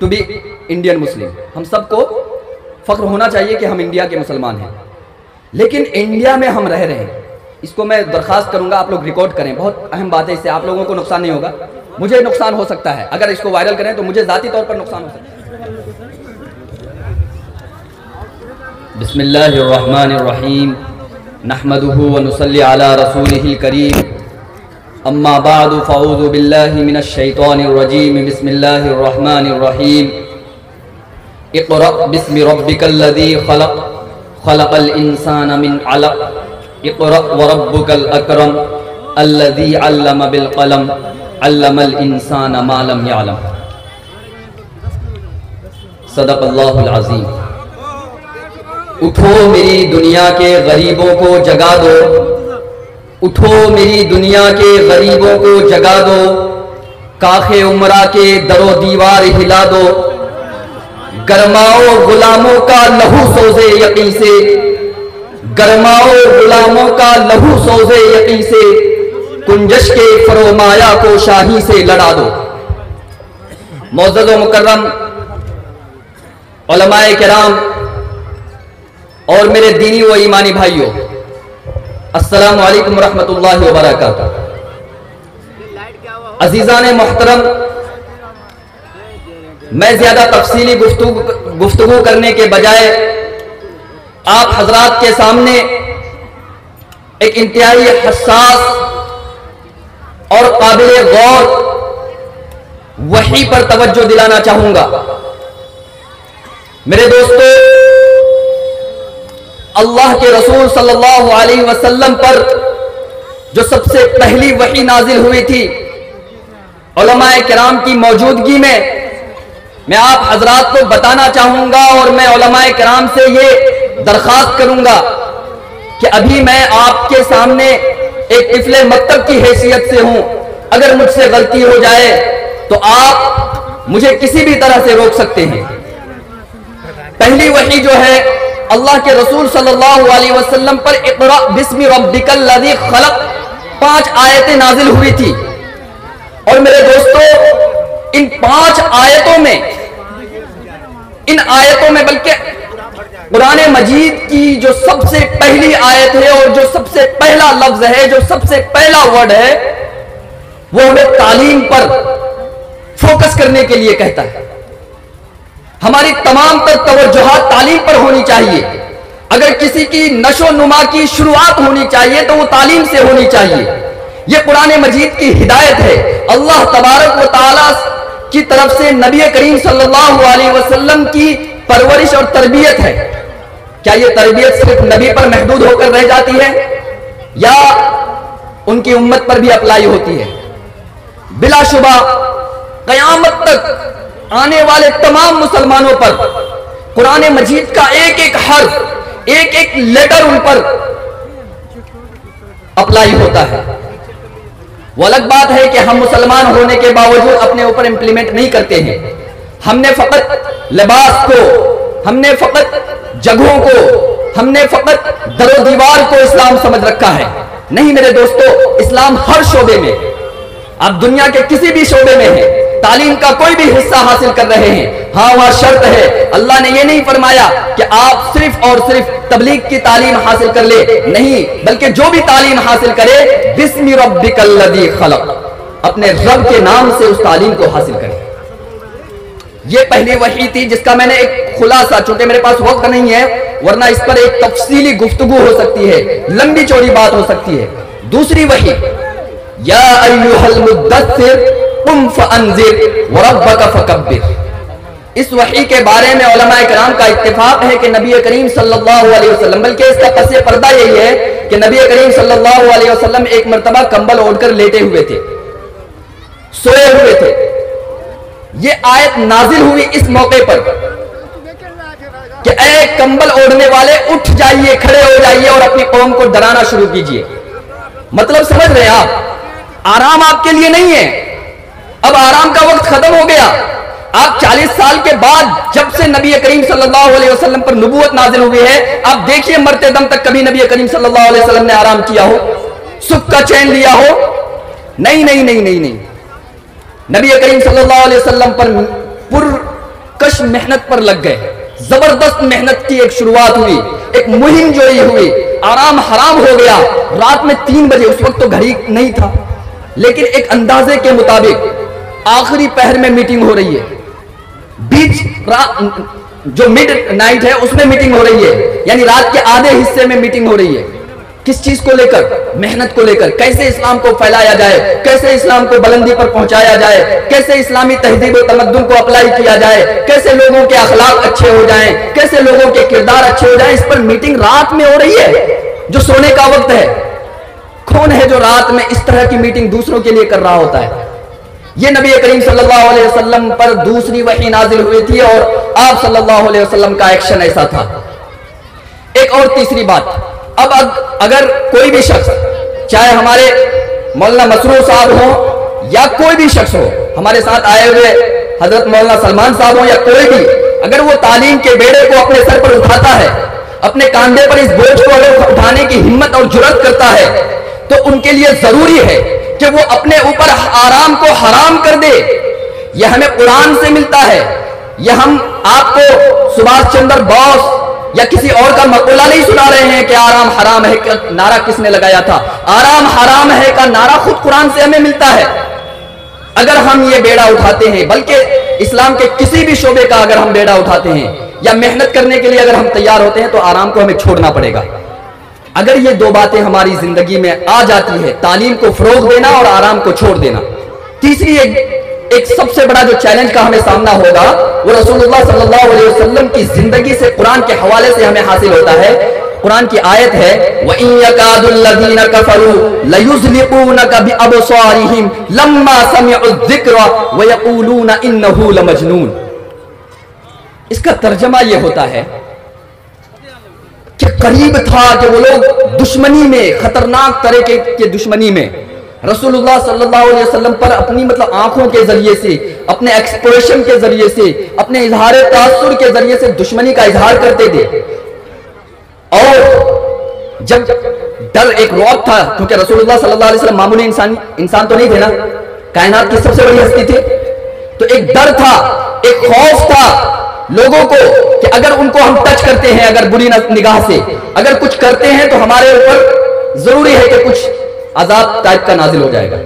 To be Indian Muslim. हम सबको फख्र होना चाहिए कि हम इंडिया के मुसलमान हैं, लेकिन इंडिया में हम रह रहे हैं। इसको मैं दरख्वास्त करूंगा आप लोग रिकॉर्ड करें, बहुत अहम बात है, इससे आप लोगों को नुकसान नहीं होगा, मुझे नुकसान हो सकता है। अगर इसको वायरल करें तो मुझे ज़ाती तौर पर नुकसान हो सकता है। बिस्मिल्लाहिर्रहमानिर्रहीम, नहमदुहु व नुसल्ली अला रसूलिहिल करीम, अम्मा बादु फ़अऊज़ु बिल्लाहि मिनश शैतानिर रजीम, बिस्मिल्लाहिर्रहमानिर्रहीम। इक़रा बिस्मि रब्बिकल्लज़ी खलक़, खलक़ल इंसान मिन अलक़, इक़रा व रब्बुकल अकरम, अल्लज़ी अल्लम बिल क़लम, अल्लमल इंसान मा लम यअलम। सदक़ल्लाहुल अज़ीम। उठो मेरी दुनिया के गरीबों को जगा दो, उठो मेरी दुनिया के गरीबों को जगा दो, काखे उमरा के दरो दीवार हिला दो, गरमाओ गुलामों का लहू सोज़े यकीन से, गरमाओ गुलामों का लहू सोज़े यकीन से, कुंजश के फरोमाया को शाही से लड़ा दो। मुअज़्ज़ज़ व मुकर्रम उलमाए किराम और मेरे दीनी व ईमानी भाइयों, अस्सलामु अलैकुम रहमतुल्लाहि व बरकातुहू। अजीज़ान मोहतरम, मैं ज्यादा तफसीली गुफ्तगू करने के बजाय आप हजरात के सामने एक इंतहाई हसास और काबिल गौर वही पर तवज्जो दिलाना चाहूंगा। मेरे दोस्तों, अल्लाह के रसूल सल्लल्लाहु अलैहि वसल्लम पर जो सबसे पहली वही नाजिल हुई थी, उलमाए किराम की मौजूदगी में मैं आप हजरात को बताना चाहूंगा और मैं उलमाए किराम से ये दरख्वास्त करूंगा कि अभी मैं आपके सामने एक तिफले मक्तब की हैसियत से हूं। अगर मुझसे गलती हो जाए तो आप मुझे किसी भी तरह से रोक सकते हैं। पहली वही जो है अल्लाह के रसूल सल्लल्लाहु अलैहि वसल्लम पर इक़रा बिस्मि रब्बिकल्लज़ी खलक़ 5 आयतें नाजिल हुई थी। और मेरे दोस्तों, इन 5 आयतों में, बल्कि कुरान मजीद की जो सबसे पहली आयत है और जो सबसे पहला लफ्ज है, जो सबसे पहला वर्ड है, वो हमें तालीम पर फोकस करने के लिए कहता है। हमारी तमाम तर तवज्जुहात तालीम पर होनी चाहिए। अगर किसी की नशो नुमा की शुरुआत होनी चाहिए तो वो तालीम से होनी चाहिए। ये कुरान मजीद की हिदायत है, अल्लाह तबारक व तआला की तरफ से नबी करीम सल्लल्लाहु अलैहि वसल्लम की परवरिश और तरबियत है। क्या ये तरबियत सिर्फ नबी पर महदूद होकर रह जाती है या उनकी उम्मत पर भी अप्लाई होती है? बिलाशुबा क़यामत तक आने वाले तमाम मुसलमानों पर कुरान मजीद का एक एक हर्फ, एक एक लेटर उन पर अप्लाई होता है। वो अलग बात है कि हम मुसलमान होने के बावजूद अपने ऊपर इंप्लीमेंट नहीं करते हैं। हमने फकत लिबास को, हमने फकत जगहों को, हमने फकत दरो दीवार को इस्लाम समझ रखा है। नहीं मेरे दोस्तों, इस्लाम हर शोबे में, आप दुनिया के किसी भी शोबे में हैं, तालीम का कोई भी हिस्सा हासिल कर रहे हैं, हाँ वहां शर्त है। अल्लाह ने यह नहीं फरमाया कि आप सिर्फ और सिर्फ तबलीग की तालीम हासिल कर ले, नहीं, बल्कि जो भी तालीम हासिल करे बिस्मि रब्बिकल्लज़ी खलक़, अपने रब के नाम से उस तालीम को हासिल करे। ये पहली वही थी जिसका मैंने एक खुलासा, चूंकि मेरे पास वक्त नहीं है वरना इस पर एक तफसीली गुफ्तगू हो सकती है, लंबी चौड़ी बात हो सकती है। दूसरी वही, या अय्युहल मुद्दस्सिर कुम फअंज़िर व रब्बक फकब्बिर। इस वही के बारे में उलमाए किराम का इत्तिफाक है कि नबी करीम सल्लल्लाहु अलैहि वसल्लम, बल्कि इसका पसे पर्दा यही है कि नबी करीम सल्लल्लाहु अलैहि वसल्लम एक मर्तबा कंबल ओढ़कर लेटे हुए थे, सोए हुए थे। ये आयत नाजिल हुई इस मौके पर कि ऐ कंबल ओढ़ने वाले उठ जाइए, खड़े हो जाइए और अपनी कौम को डराना शुरू कीजिए। मतलब समझ रहे हैं आप, आराम आपके लिए नहीं है, अब आराम का वक्त खत्म हो गया। आप 40 साल के बाद जब से नबी करीम सल्लल्लाहु अलैहि वसल्लम पर नबूवत नाजिल हुई है, आप देखिए मरते दम तक कभी नबी करीम सल्लल्लाहु अलैहि वसल्लम ने आराम किया हो, सुख का चैन लिया हो? नहीं नहीं नहीं नहीं नहीं। नबी करीम सल्लल्लाहु अलैहि वसल्लम पर कश मेहनत पर लग गए। जबरदस्त मेहनत की एक शुरुआत हुई, एक मुहिम जोई हुई, आराम हराम हो गया। रात में 3 बजे, उस वक्त तो घड़ी नहीं था, लेकिन एक अंदाजे के मुताबिक आखिरी पहर में मीटिंग हो रही है, बीच रात जो मिड नाइट है उसमें मीटिंग हो रही है, यानी रात के आधे हिस्से में मीटिंग हो रही है। किस चीज को लेकर? मेहनत को लेकर। कैसे इस्लाम को फैलाया जाए, कैसे इस्लाम को बुलंदी पर पहुंचाया जाए, कैसे इस्लामी तहजीब और तमद्दुन को अप्लाई किया जाए, कैसे लोगों के अखलाक अच्छे हो जाएं, कैसे लोगों के किरदार अच्छे हो जाएं। इस पर मीटिंग रात में हो रही है, जो सोने का वक्त है। कौन है जो रात में इस तरह की मीटिंग दूसरों के लिए कर रहा होता है? यह नबी करीम सल्लल्लाहु अलैहि वसल्लम पर दूसरी वही नाजिल हुई थी और आप सल्लल्लाहु अलैहि वसल्लम का एक्शन ऐसा था। एक और तीसरी बात, अब अगर कोई भी शख्स, चाहे हमारे मौलाना मसरूर साहब हो या कोई भी शख्स हो, हमारे साथ आए हुए हजरत मौलाना सलमान साहब हो या कोई भी, अगर वो तालीम के बेड़े को अपने सर पर उठाता है, अपने कांधे पर इस बोझ को अगर उठाने की हिम्मत और जुर्रत करता है, तो उनके लिए जरूरी है कि वो अपने ऊपर आराम को हराम कर दे। यह हमें कुरान से मिलता है। यह हम आपको सुभाष चंद्र बोस या किसी और का मकूला नहीं सुना रहे हैं कि आराम हराम है का नारा किसने लगाया था। आराम हराम है का नारा खुद कुरान से हमें मिलता है। अगर हम ये बेड़ा उठाते हैं, बल्कि इस्लाम के किसी भी शोबे का अगर हम बेड़ा उठाते हैं या मेहनत करने के लिए अगर हम तैयार होते हैं, तो आराम को हमें छोड़ना पड़ेगा। अगर ये दो बातें हमारी जिंदगी में आ जाती है, तालीम को फरोग देना और आराम को छोड़ देना। तीसरी एक सबसे बड़ा जो चैलेंज का हमें सामना होगा, वो रसूलुल्लाह सल्लल्लाहु अलैहि वसल्लम की जिंदगी से, कुरान के हवाले से हमें हासिल होता है। कुरान की आयत है, व इन यकादुल लज़ीना कफरू लयुज़लिक़ूनका बिअबसारिहिम लम्मा समिअुज़ ज़िक्रा व यक़ूलूना इन्नहु लमजनून। इसका तर्जमा यह होता है कि करीब था कि वो लोग दुश्मनी में, खतरनाक तरह के दुश्मनी में रसूलुल्लाह सल्लल्लाहु अलैहि वसल्लम पर अपनी आंखों के जरिए से, अपने एक्सप्रेशन के जरिए से, अपने इजहार तासुर के जरिए से दुश्मनी का इजहार करते थे। और जब डर, एक रौब था, क्योंकि रसूलुल्लाह सल्लल्लाहु अलैहि वसल्लम मामूली इंसान तो नहीं थे ना, कायनात की सबसे बड़ी हस्ती थे, तो एक डर था, एक खौफ था लोगों को कि अगर उनको हम टच करते हैं, अगर बुरी निगाह से अगर कुछ करते हैं, तो हमारे ऊपर जरूरी है कि कुछ अजाब टाइप का नाजिल हो जाएगा।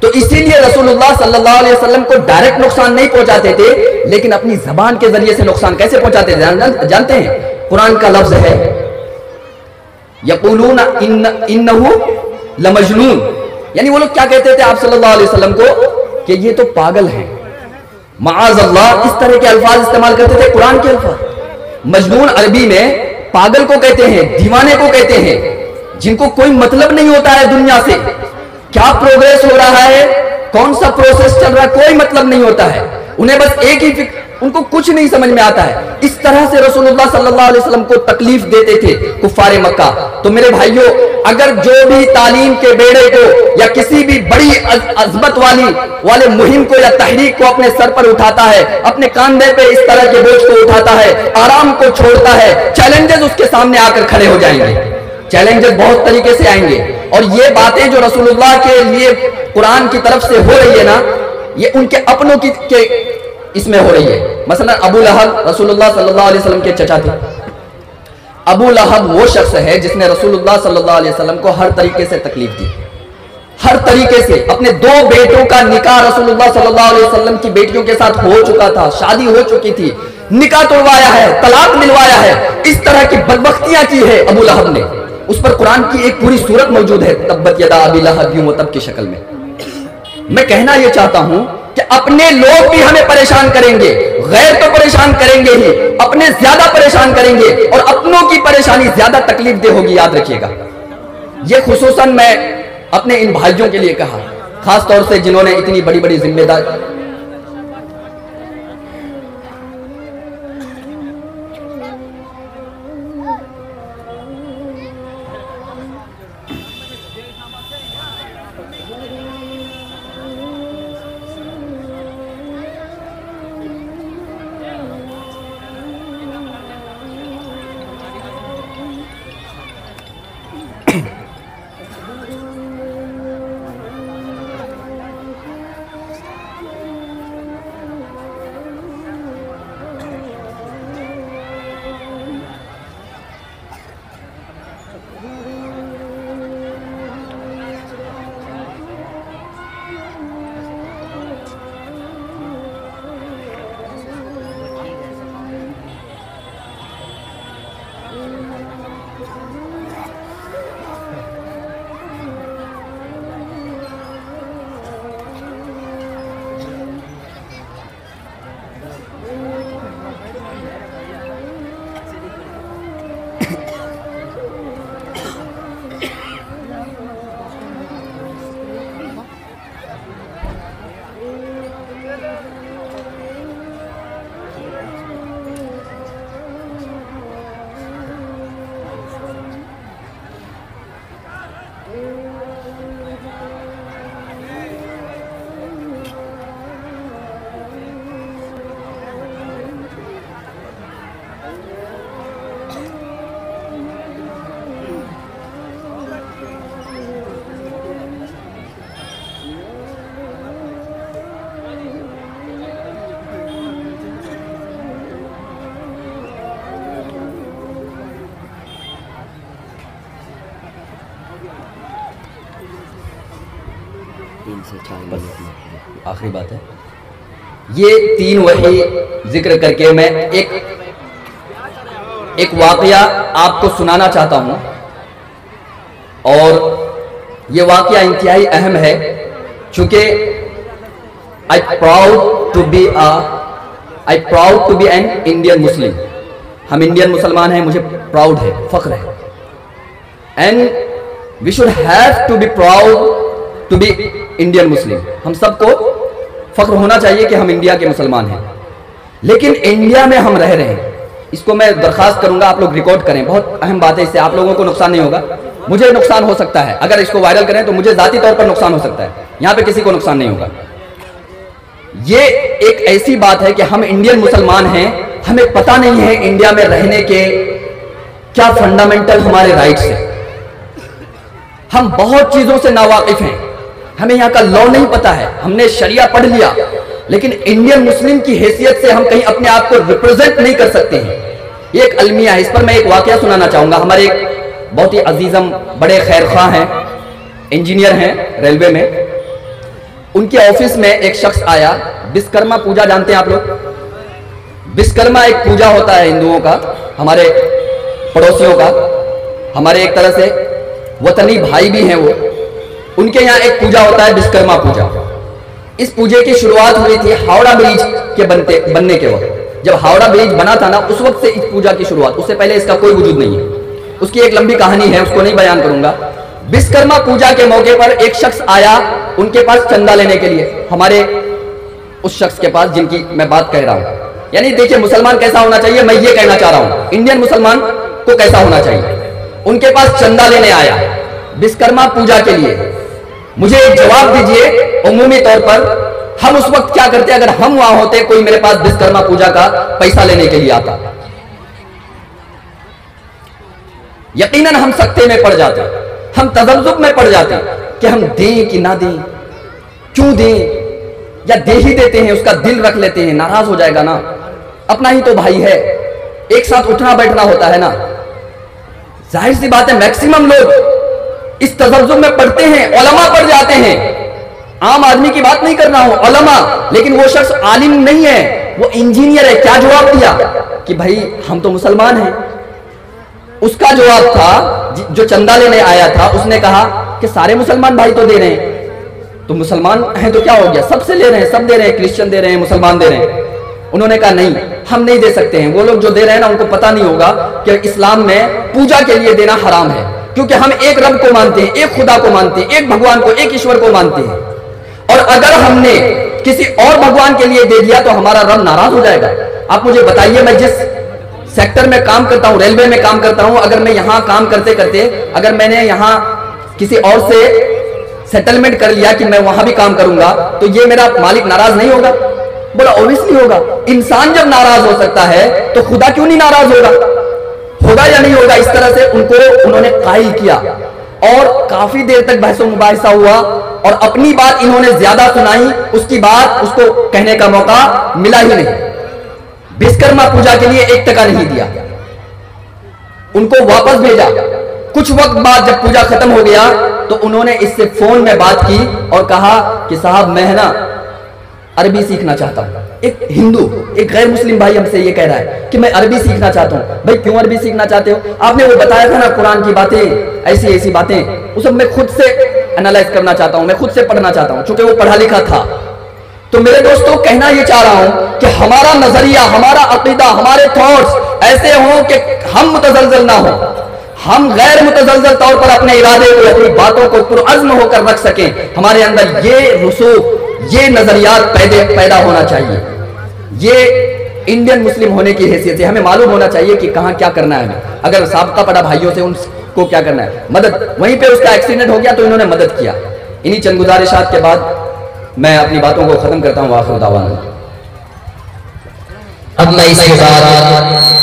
तो इसीलिए रसूलुल्लाह सल्लल्लाहु अलैहि वसल्लम को डायरेक्ट नुकसान नहीं पहुंचाते थे, लेकिन अपनी जबान के जरिए से नुकसान कैसे पहुंचाते थे जानते हैं? कुरान का लफ्ज है यक़ूलूना इन्नहु लमजनून, यानी वो लोग क्या कहते थे आप सल्लल्लाहु अलैहि वसल्लम को कि ये तो पागल हैं। माअज़ल्लाह, इस तरह के अल्फाज इस्तेमाल करते थे, कुरान के अल्फाज। मजनून अरबी में पागल को कहते हैं, दीवाने को कहते हैं, जिनको कोई मतलब नहीं होता है दुनिया से, क्या प्रोग्रेस हो रहा है, कौन सा प्रोसेस चल रहा है, कोई मतलब नहीं होता है उन्हें। बस एक ही, उनको कुछ नहीं समझ में आता है। इस तरह से रसूलुल्लाह सल्लल्लाहु अलैहि वसल्लम को तकलीफ देते थे कुफ्फारे मक्का। तो मेरे भाइयों, अगर जो भी तालीम के बेड़े को या किसी भी बड़ी अजमत वाले मुहिम को या तहरीक को अपने सर पर उठाता है, अपने कांधे पे इस तरह के बोझ को उठाता है, आराम को छोड़ता है, चैलेंजेस उसके सामने आकर खड़े हो जाएंगे। चैलेंजेस बहुत तरीके से आएंगे, और ये बातें जो रसूलुल्लाह के लिए कुरान की तरफ से हो रही है ना, ये उनके अपनों के इसमें हो रही है। मसलन अबू लहब रसूलुल्लाह सल्लल्लाहु अलैहि वसल्लम के चचा थे। अबू लहब वो शख्स है जिसने रसूलुल्लाह सल्लल्लाहु अलैहि वसल्लम को हर तरीके से तकलीफ दी, हर तरीके से। अपने 2 बेटों का निकाह रसूलुल्लाह सल्लल्लाहु अलैहि वसल्लम की बेटियों के साथ हो चुका था, शादी हो चुकी थी, निकाह तोड़वाया है, तलाक दिलवाया है, इस तरह की बदबख्तियां की है अबू लहब ने। उस पर कुरान की एक पूरी सूरत मौजूद है, तब्बत यदा अबी लहब यूं तब की शक्ल में। मैं कहना यह चाहता हूं कि अपने लोग भी हमें परेशान करेंगे, गैर तो परेशान करेंगे ही, अपने ज्यादा परेशान करेंगे, और अपनों की परेशानी ज्यादा तकलीफ दे होगी, याद रखिएगा। यह खुसूसन मैं अपने इन भाइयों के लिए कहा, खास तौर से जिन्होंने इतनी बड़ी बड़ी जिम्मेदारी। आखिरी बात है, ये 3 वही जिक्र करके मैं एक वाकया आपको सुनाना चाहता हूं, और ये वाकया इंतहाई अहम है, चूंकि I proud to be an Indian Muslim. हम इंडियन मुसलमान हैं, मुझे प्राउड है, फख्र है, and we should have to be proud to be Indian Muslim. हम सबको फख्र होना चाहिए कि हम इंडिया के मुसलमान हैं। लेकिन इंडिया में हम रह रहे हैं, इसको मैं दरखास्त करूंगा आप लोग रिकॉर्ड करें, बहुत अहम बात है, इससे आप लोगों को नुकसान नहीं होगा, मुझे नुकसान हो सकता है। अगर इसको वायरल करें तो मुझे जाती तौर पर नुकसान हो सकता है, यहां पे किसी को नुकसान नहीं होगा। ये एक ऐसी बात है कि हम इंडियन मुसलमान हैं, हमें पता नहीं है इंडिया में रहने के क्या फंडामेंटल हमारे राइट्स हैं। हम बहुत चीजों से नावाकिफ हैं, हमें यहाँ का लॉ नहीं पता है, हमने शरिया पढ़ लिया, लेकिन इंडियन मुस्लिम की हैसियत से हम कहीं अपने आप को रिप्रेजेंट नहीं कर सकते हैं। ये एक अलमिया है, इस पर मैं एक वाकया सुनाना चाहूंगा। हमारे एक बहुत ही अजीजम बड़े खैर खां हैं, इंजीनियर हैं रेलवे में, उनके ऑफिस में एक शख्स आया। विश्वकर्मा पूजा जानते हैं आप लोग? विश्वकर्मा एक पूजा होता है हिंदुओं का, हमारे पड़ोसियों का, हमारे एक तरह से वतनी भाई भी हैं वो। उनके यहाँ एक पूजा होता है विश्वकर्मा पूजा। इस पूजे की शुरुआत हुई थी हावड़ा ब्रिज के बनने के वक्त। जब हावड़ा ब्रिज बना था ना, उस वक्त से इस पूजा की शुरुआत, उससे पहले इसका कोई वजूद नहीं है। उसकी एक लंबी कहानी है, उसको नहीं बयान करूंगा। विश्वकर्मा पूजा के मौके पर एक शख्स आया उनके पास चंदा लेने के लिए, हमारे उस शख्स के पास जिनकी मैं बात कह रहा हूं। यानी देखिए मुसलमान कैसा होना चाहिए, मैं ये कहना चाह रहा हूं, इंडियन मुसलमान को कैसा होना चाहिए। उनके पास चंदा लेने आया विश्वकर्मा पूजा के लिए। मुझे एक जवाब दीजिए, उमूमी तौर पर हम उस वक्त क्या करते अगर हम वहां होते, कोई मेरे पास विश्वकर्मा पूजा का पैसा लेने के लिए आता? यकीनन हम सख्ते में पड़ जाते, हम तजब्जुब में पड़ जाते कि हम दें कि ना दें, क्यों दें, या दे ही देते हैं, उसका दिल रख लेते हैं, नाराज हो जाएगा ना, अपना ही तो भाई है, एक साथ उठना बैठना होता है ना। जाहिर सी बात है मैक्सिमम लोग इस तजब्जुब में पढ़ते हैं, उलमा पढ़ जाते हैं। आम आदमी की बात नहीं कर रहा हूं, उलमा। लेकिन वो शख्स आलिम नहीं है, वो इंजीनियर है। क्या जवाब दिया कि भाई हम तो मुसलमान हैं। उसका जवाब था, जो चंदा लेने आया था, उसने कहा कि सारे मुसलमान भाई तो दे रहे हैं, तो मुसलमान हैं तो क्या हो गया, सबसे ले रहे हैं, सब दे रहे हैं, क्रिश्चियन दे रहे हैं, मुसलमान दे रहे हैं। उन्होंने कहा नहीं, हम नहीं दे सकते हैं। वो लोग जो दे रहे हैं ना, उनको पता नहीं होगा कि इस्लाम में पूजा के लिए देना हराम है, क्योंकि हम एक रब को मानते हैं, एक खुदा को मानते हैं, एक भगवान को, एक ईश्वर को मानते हैं। और अगर हमने किसी और भगवान के लिए दे दिया तो हमारा रब नाराज हो जाएगा। आप मुझे बताइए, मैं जिस सेक्टर में काम करता हूं, रेलवे में काम करता हूं, अगर मैं यहां काम करते करते अगर मैंने यहां किसी और से सेटलमेंट कर लिया कि मैं वहां भी काम करूंगा, तो ये मेरा मालिक नाराज नहीं होगा? बोला ऑब्वियसली होगा। इंसान जब नाराज हो सकता है तो खुदा क्यों नहीं नाराज होगा? होगा या नहीं होगा? इस तरह से उन्होंने कायल किया और काफी देर तक बहसो मुबाहिसा हुआ और अपनी बात इन्होंने ज्यादा सुनाई, उसकी बात उसको कहने का मौका मिला ही नहीं। विश्वकर्मा पूजा के लिए 1 टका नहीं दिया, उनको वापस भेजा। कुछ वक्त बाद जब पूजा खत्म हो गया तो उन्होंने इससे फोन में बात की और कहा कि साहब मैं है ना अरबी सीखना चाहता हूं। एक हिंदू, एक गैर मुस्लिम भाई हमसे ये कह रहा है कि मैं अरबी सीखना चाहता हूं। भाई क्यों अरबी सीखना चाहते हो? आपने वो बताया था ना कुरान की बातें, ऐसी ऐसी बातें, वो सब मैं खुद से एनालाइज करना चाहता हूं, मैं खुद से पढ़ना चाहता हूं, चूंकि वो पढ़ा लिखा था। तो मेरे दोस्तों कहना ये चाह रहा हूं कि हमारा नजरिया, हमारा अकीदा, हमारे थॉट्स ऐसे हों कि हम मुतजलजल ना हो, हम गैर मुतजलजल तौर पर अपने इरादे को, अपनी बातों को पुरअज़्म होकर रख सकें। हमारे अंदर ये रसूख, ये नजरियात पैदा होना चाहिए। ये इंडियन मुस्लिम होने की हैसियत से हमें मालूम होना चाहिए कि कहां क्या करना है हमें। अगर साबका पड़ा भाइयों से उनको क्या करना है, मदद। वहीं पे उसका एक्सीडेंट हो गया तो इन्होंने मदद किया। इन्हीं चंद गुजारिशात के बाद मैं अपनी बातों को खत्म करता हूं। आखिर दावाना। अब मैं इसके बाद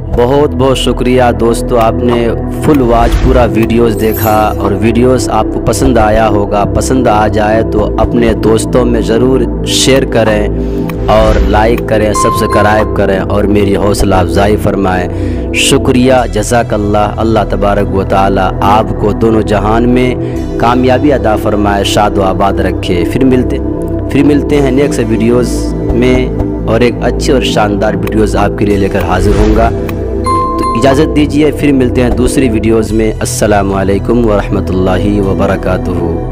बहुत बहुत शुक्रिया दोस्तों, आपने फुल वॉच पूरा वीडियोस देखा और वीडियोस आपको पसंद आया होगा। पसंद आ जाए तो अपने दोस्तों में ज़रूर शेयर करें और लाइक करें, सब्सक्राइब करें और मेरी हौसला अफजाई फरमाएं। शुक्रिया, जज़ाकल्लाह। अल्लाह तबारक व तआला आपको दोनों जहान में कामयाबी अदा फरमाए, शाद व आबाद रखे। फिर मिलते हैं नेक्स्ट वीडियोस में और एक अच्छी और शानदार वीडियोस आपके लिए लेकर हाजिर होऊंगा। तो इजाज़त दीजिए, फिर मिलते हैं दूसरी वीडियोस में। अस्सलामु अलैकुम व रहमतुल्लाहि व बरकातुहू।